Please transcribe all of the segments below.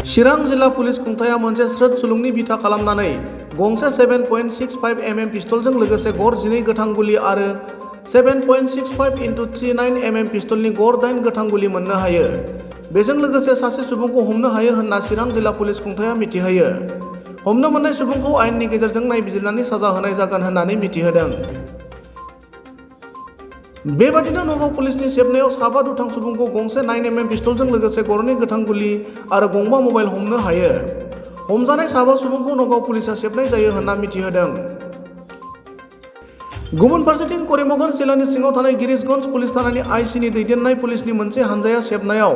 चिरां जिल्ला पुलिस खुंथाया मोनसे स्रोद सुलुंनि बिथा खालामनानै गंसे 7.65 mm पिस्तलजों लोगोसे गर 12 गोथां गुलि आरो 7.65 × 39 mm पिस्तलनि गर 8 गोथां गुलि मोननो हायो। बेजों लोगोसे सासे सुबुंखौ हमनो हायो होनना चिरां जिल्ला पुलिस खुंथाया मिथिहोयो। हमनो मोननाय सुबुंखौ आयेननि गेजेरजों नायबिजिरनानै साजा होनाय जागोन होननानै मिथिहोदों। बेबादिनो नगाव पुलिसनि सेबनायाव साबा दुथां सुबुंखौ गंसे 9 mm पिस्तलजों लोगोसे गरनै गोथां गुलि आरो गंबा मबाइल हमनो हायो। हमजानाय साबा सुबुंखौ नगाव पुलिसा सेबनाय जायो होनना मिथिहोदों। गुबुन फारसेथिं करिमगंज जिल्लानि सिङाव थानाय गिरिजगन्ज पुलिस थानानि आइसिनि दैदेननाय पुलिसनि मोनसे हानजाया सेबनायाव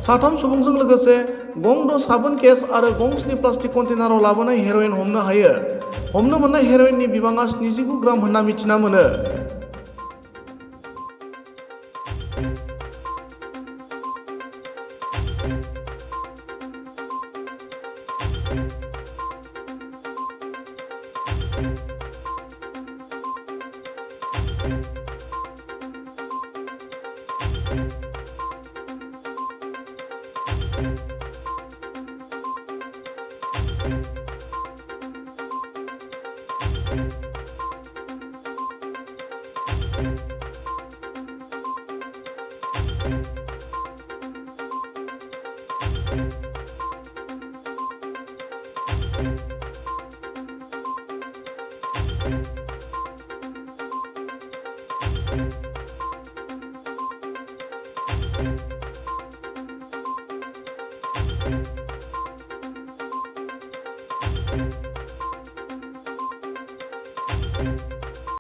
साथाम सुबुंजों लोगोसे गं 6 साबोन केस आरो गं 7 प्लास्टिक कन्टेनाराव लाबोनाय हेर'इन हमनो हायो। हमनो मोननाय हेर'इननि बिबाङा 79 ग्राम होनना मिथिना मोनो।